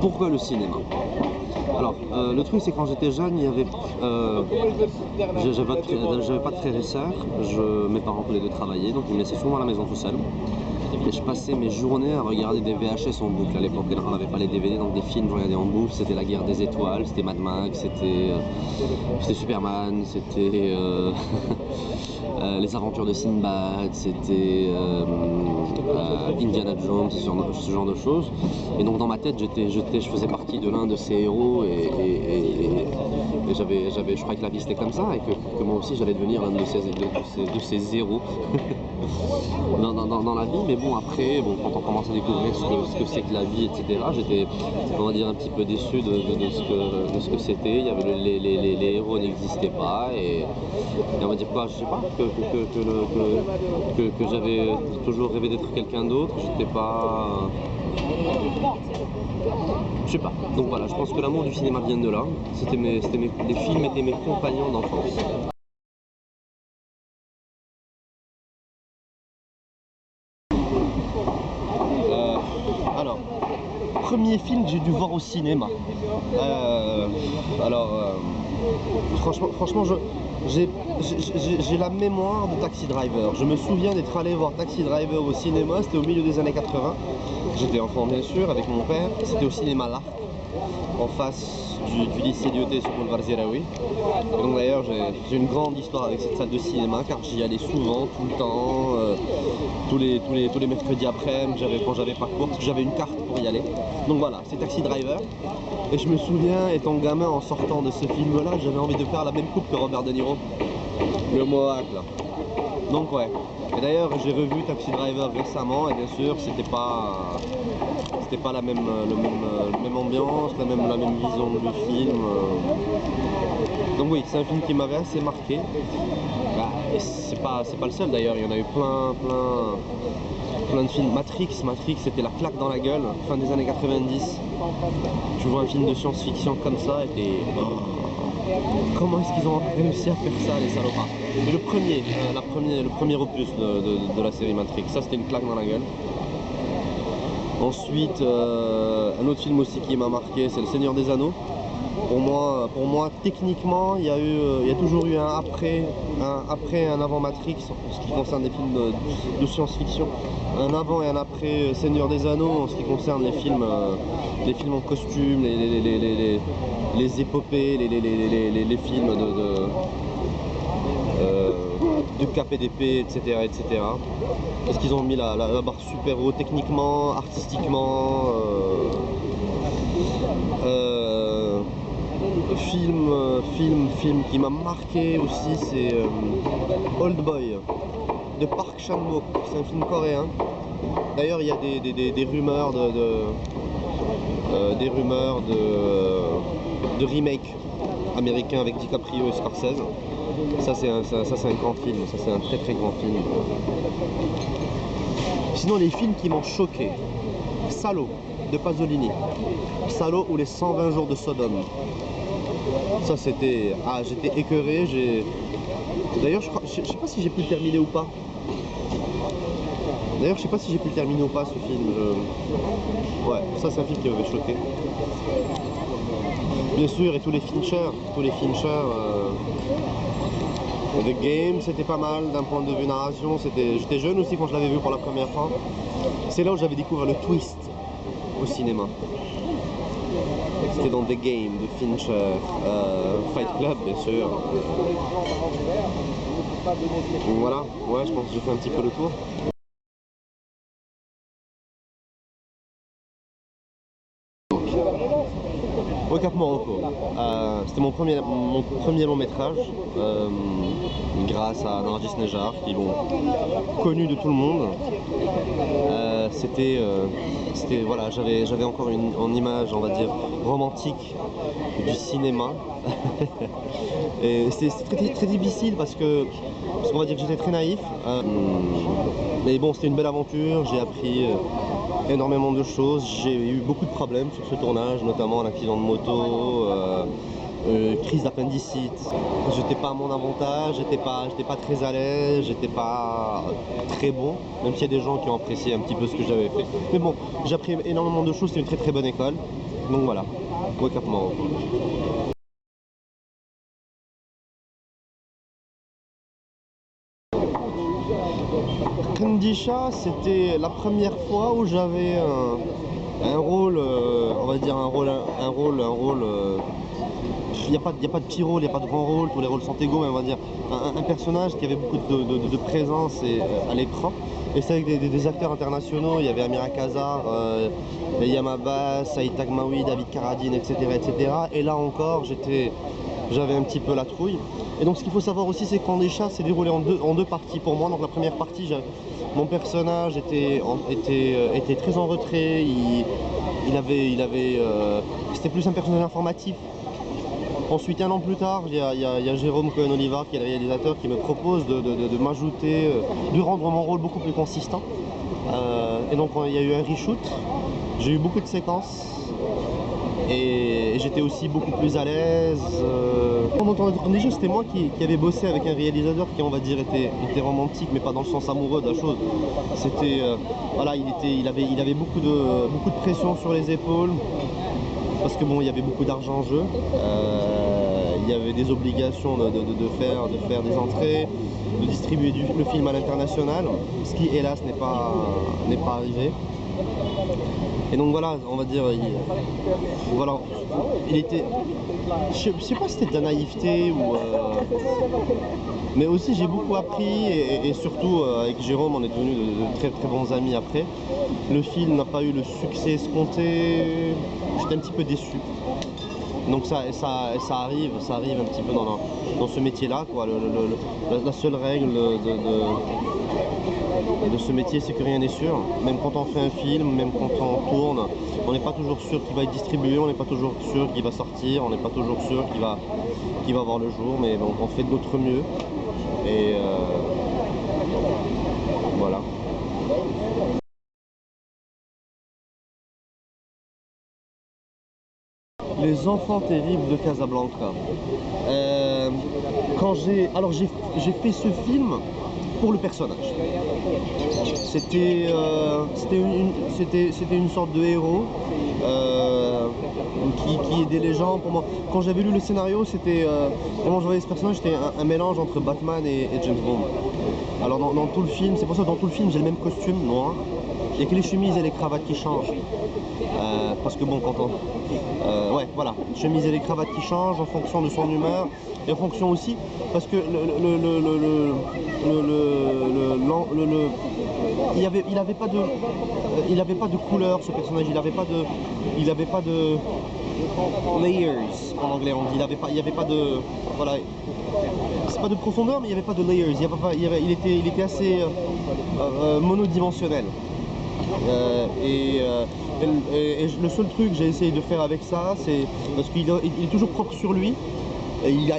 Pourquoi le cinéma? Alors, le truc c'est quand j'étais jeune, il y avait, j'avais pas de frères et sœurs, mes parents tous les deux travaillaient, donc ils me laissaient souvent à la maison tout seul. Et je passais mes journées à regarder des VHS en boucle à l'époque, on n'avait pas les DVD, donc des films je regardais en boucle, c'était La Guerre des Étoiles, c'était Mad Max, c'était Superman, c'était Les Aventures de Sinbad, c'était Indiana Jones, ce genre de choses. Et donc dans ma tête, je faisais partie de l'un de ces héros et je croyais que la vie c'était comme ça et que moi aussi j'allais devenir l'un de ces héros dans la vie. Mais bon, après, quand on commence à découvrir ce que c'est que la vie, etc., j'étais, on va dire, un petit peu déçu de ce que c'était. Il y avait les héros n'existaient pas et on va dire quoi, je sais pas, que j'avais toujours rêvé d'être quelqu'un d'autre, j'étais pas... Je sais pas. Donc voilà, je pense que l'amour du cinéma vient de là. Les films étaient mes compagnons d'enfance. Alors, premier film que j'ai dû voir au cinéma. Franchement, j'ai la mémoire de Taxi Driver. Je me souviens d'être allé voir Taxi Driver au cinéma, c'était au milieu des années 80. J'étais enfant bien sûr, avec mon père. C'était au cinéma là, en face du lycée d'IET sur Boulevard Ziraoui. Et donc d'ailleurs j'ai une grande histoire avec cette salle de cinéma car j'y allais souvent, tout le temps, tous les mercredis après-midi, quand j'avais pas cours, parce que j'avais une carte pour y aller. Donc voilà, c'est Taxi Driver. Et je me souviens, étant gamin, en sortant de ce film-là, j'avais envie de faire la même coupe que Robert De Niro. Le Mohawk là. Donc ouais. Et d'ailleurs j'ai revu Taxi Driver récemment et bien sûr c'était pas la même ambiance, la même vision du film. Donc oui, c'est un film qui m'avait assez marqué. Bah, et c'est pas le seul d'ailleurs, il y en a eu plein de films. Matrix c'était la claque dans la gueule, fin des années 90. Tu vois un film de science-fiction comme ça et t'es... Comment est-ce qu'ils ont réussi à faire ça, les salopards? Et le premier opus de la série Matrix, ça c'était une claque dans la gueule. Ensuite, un autre film aussi qui m'a marqué, c'est Le Seigneur des Anneaux. Pour moi, techniquement, il y a toujours eu un après et un avant Matrix en ce qui concerne les films de science-fiction. Un avant et un après Seigneur des Anneaux en ce qui concerne les films en costume, les épopées, les films de cap et d'épée, etc. Parce qu'ils ont mis la barre super haut techniquement, artistiquement. Film qui m'a marqué aussi, c'est Old Boy de Park Chan-wook. C'est un film coréen. D'ailleurs, il y a des rumeurs de remake américain avec DiCaprio et Scorsese. Ça c'est un grand film, ça c'est un très très grand film. Sinon les films qui m'ont choqué, Salo de Pasolini, Salo ou les 120 jours de Sodome. Ça c'était... Ah, j'étais écœuré, D'ailleurs je sais pas si j'ai pu le terminer ou pas. Ce film. Ouais, ça c'est un film qui m'avait choqué. Bien sûr, et tous les Fincher. The Game, c'était pas mal d'un point de vue narration. J'étais jeune aussi quand je l'avais vu pour la première fois. C'est là où j'avais découvert le twist au cinéma. C'était dans The Game de Fincher, Fight Club bien sûr. Donc voilà, ouais, je pense que j'ai fait un petit peu le tour. Au Cap Morocco, c'était mon premier long métrage, grâce à Nargis Nejar, qui l'ont connu de tout le monde. Voilà, j'avais encore une image, on va dire, romantique du cinéma. Et c'était très, très difficile parce qu'on va dire que j'étais très naïf. Mais bon, c'était une belle aventure, j'ai appris énormément de choses. J'ai eu beaucoup de problèmes sur ce tournage, notamment un accident de moto, crise d'appendicite. J'étais pas à mon avantage, j'étais pas très à l'aise, j'étais pas très bon, même s'il y a des gens qui ont apprécié un petit peu ce que j'avais fait. Mais bon, j'ai appris énormément de choses, c'est une très très bonne école. Donc voilà, Wake Up Moro. Kandisha, c'était la première fois où j'avais un rôle, on va dire un rôle. Il n'y a pas de petit rôle, il n'y a pas de grand rôle, tous les rôles sont égaux, mais on va dire un personnage qui avait beaucoup de présence à l'écran. Et c'est avec des acteurs internationaux, il y avait Amira Kazar, Yam Abbas, Saïd Tagmaoui, David Carradine, etc., etc. Et là encore, j'avais un petit peu la trouille. Et donc ce qu'il faut savoir aussi, c'est que Kandisha s'est déroulé en deux parties pour moi. Donc la première partie, mon personnage était très en retrait, c'était plus un personnage informatif. Ensuite, un an plus tard, il y a Jérôme Cohen-Olivar, qui est le réalisateur, qui me propose de m'ajouter, de rendre mon rôle beaucoup plus consistant. Et donc il y a eu un reshoot, j'ai eu beaucoup de séquences et j'étais aussi beaucoup plus à l'aise. Pendant le temps de Kandisha, c'était moi qui avait bossé avec un réalisateur qui, on va dire, était romantique, mais pas dans le sens amoureux de la chose. C'était, voilà, il avait beaucoup de pression sur les épaules. Parce que bon, il y avait beaucoup d'argent en jeu, il y avait des obligations de faire des entrées, de distribuer le film à l'international, ce qui hélas n'est pas arrivé. Et donc voilà, on va dire, il était, je sais pas si c'était de la naïveté ou, mais aussi j'ai beaucoup appris et surtout avec Jérôme, on est devenus de très très bons amis après. Le film n'a pas eu le succès escompté, j'étais un petit peu déçu. Donc ça arrive un petit peu dans ce métier-là, quoi. La seule règle de ce métier, c'est que rien n'est sûr. Même quand on fait un film, même quand on tourne, on n'est pas toujours sûr qu'il va être distribué, on n'est pas toujours sûr qu'il va sortir, on n'est pas toujours sûr qu'il va voir le jour, mais bon, on fait de notre mieux. Et voilà. Les enfants terribles de Casablanca. Alors j'ai fait ce film pour le personnage. C'était une sorte de héros qui aidait les gens. Pour moi, quand j'avais lu le scénario, c'était vraiment, je voyais ce personnage, c'était un mélange entre Batman et James Bond. Alors dans tout le film, c'est pour ça que dans tout le film j'ai le même costume noir. Il n'y a que les chemises et les cravates qui changent. Parce que bon, quand on... ouais, voilà, chemise et les cravates qui changent en fonction de son humeur et en fonction aussi, parce que il avait pas de couleur, ce personnage, il avait pas de layers en anglais on dit, il y avait pas de, voilà, c'est pas de profondeur, mais il n'y avait pas de layers, il était assez monodimensionnel. Et le seul truc que j'ai essayé de faire avec ça, c'est parce qu'il est toujours propre sur lui, et il n'y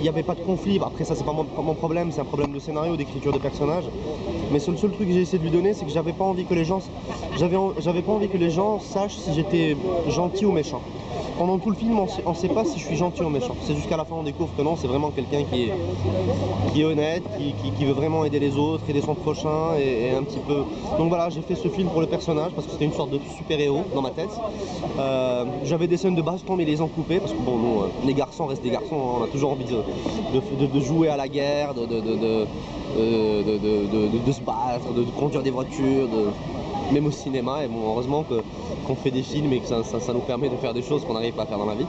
avait pas de conflit. Après ça, c'est pas mon problème, c'est un problème de scénario, d'écriture de personnage. Mais le seul truc que j'ai essayé de lui donner, c'est que j'avais pas envie que les gens sachent si j'étais gentil ou méchant. Pendant tout le film, on ne sait pas si je suis gentil ou méchant. C'est jusqu'à la fin on découvre que non, c'est vraiment quelqu'un qui est honnête, qui veut vraiment aider les autres, aider son prochain et un petit peu... Donc voilà, j'ai fait ce film pour le personnage parce que c'était une sorte de super-héros dans ma tête. J'avais des scènes de baston, mais les ont coupées parce que bon, nous, les garçons restent des garçons, hein, on a toujours envie de jouer à la guerre, de se battre, de conduire des voitures, même au cinéma. Et bon, heureusement qu'on fait des films et que ça nous permet de faire des choses qu'on n'arrive pas à faire dans la vie,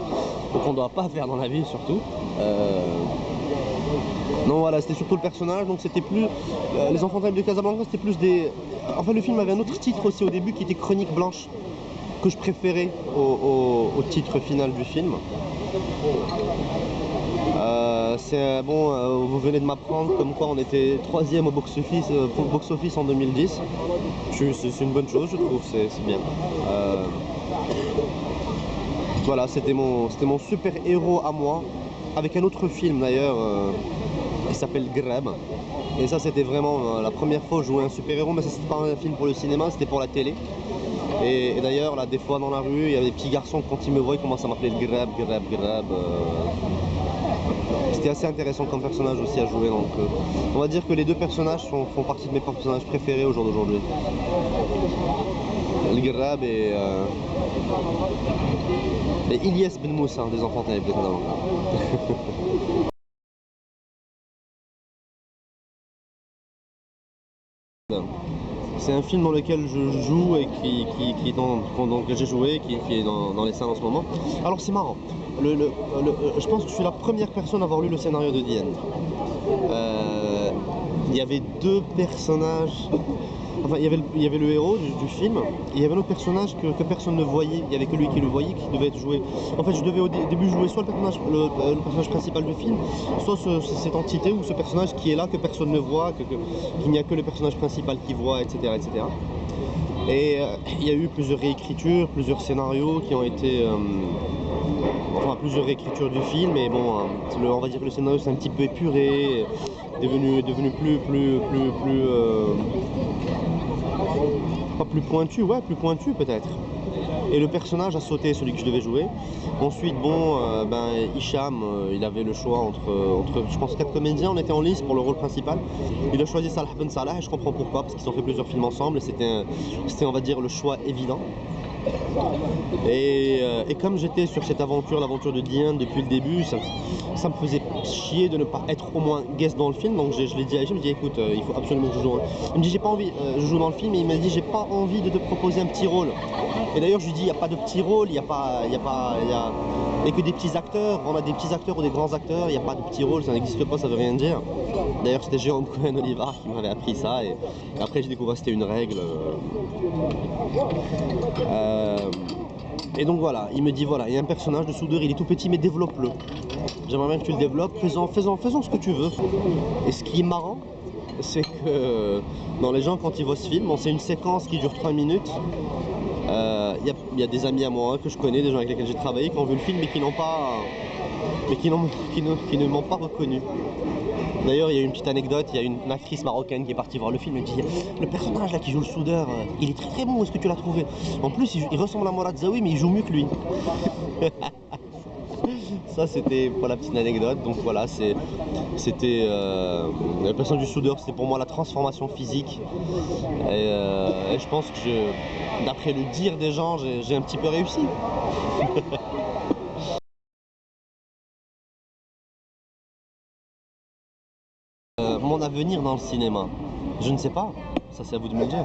ou qu'on ne doit pas faire dans la vie surtout. Non, voilà, c'était surtout le personnage, donc c'était plus... Les Enfants terribles de Casablanca, c'était plus des... Enfin, le film avait un autre titre aussi au début qui était Chronique blanche, que je préférais au titre final du film. Bon, vous venez de m'apprendre comme quoi on était 3e au box-office en 2010. C'est une bonne chose, je trouve, c'est bien. Voilà, c'était mon super-héros à moi, avec un autre film d'ailleurs, qui s'appelle Greb. Et ça, c'était vraiment la première fois où je jouais un super-héros, mais ça, c'était pas un film pour le cinéma, c'était pour la télé. Et d'ailleurs, là, des fois dans la rue, il y avait des petits garçons, quand ils me voient, ils commencent à m'appeler le Greb. C'était assez intéressant comme personnage aussi à jouer, donc on va dire que les deux personnages font partie de mes personnages préférés au jour d'aujourd'hui. El Garrab et Ilyes Ben Moussa, des enfants terribles notamment. C'est un film dans lequel je joue et dans lequel j'ai joué, qui est dans les salles en ce moment. Alors c'est marrant, je pense que je suis la première personne à avoir lu le scénario de Diane. Il y avait deux personnages, enfin il y avait le héros du film, et il y avait un autre personnage que personne ne voyait, il n'y avait que lui qui le voyait, qui devait être joué. En fait je devais au début jouer soit le personnage principal du film, soit cette entité ou ce personnage qui est là, que personne ne voit, qu'il n'y a que le personnage principal qui voit, etc. etc. Et il y a eu plusieurs réécritures, plusieurs scénarios qui ont été... enfin plusieurs réécritures du film, mais bon, on va dire que le scénario c'est un petit peu épuré, devenu pas plus pointu, ouais, plus pointu peut-être. Et le personnage a sauté, celui que je devais jouer. Ensuite, bon, Hicham, il avait le choix entre, je pense, 4 comédiens. On était en lice pour le rôle principal. Il a choisi Salah Ben Salah, et je comprends pourquoi, parce qu'ils ont fait plusieurs films ensemble, et c'était, on va dire, le choix évident. Et comme j'étais sur cette aventure, l'aventure de Diane depuis le début, ça me faisait chier de ne pas être au moins guest dans le film. Donc je l'ai dit à Hicham, je lui ai dit écoute, il faut absolument que je joue. Il me dit j'ai pas envie, je joue dans le film, et il m'a dit j'ai pas envie de te proposer un petit rôle. Et d'ailleurs je lui dis il n'y a pas de petit rôle, il n'y a que des petits acteurs, on a des petits acteurs ou des grands acteurs, il n'y a pas de petit rôle, ça n'existe pas, ça veut rien dire. D'ailleurs c'était Jérôme Cohen-Olivar qui m'avait appris ça, et après j'ai découvert que c'était une règle. Et donc voilà, il me dit voilà, il y a un personnage de soudeur, il est tout petit mais développe-le. J'aimerais bien que tu le développes, faisons ce que tu veux. Et ce qui est marrant, c'est que dans les gens quand ils voient ce film, bon, c'est une séquence qui dure 3 minutes. Il y a des amis à moi que je connais, des gens avec lesquels j'ai travaillé, qui ont vu le film mais qui ne m'ont pas reconnu. D'ailleurs, il y a une petite anecdote, il y a une actrice marocaine qui est partie voir le film et dit le personnage là qui joue le soudeur, il est très très bon, est-ce que tu l'as trouvé? En plus, il ressemble à Morad Zaoui, mais il joue mieux que lui. Ça, c'était pour la petite anecdote. Donc voilà, c'était la personne du soudeur, c'était pour moi la transformation physique. Et je pense que d'après le dire des gens, j'ai un petit peu réussi. Mon avenir dans le cinéma, je ne sais pas, ça c'est à vous de me le dire.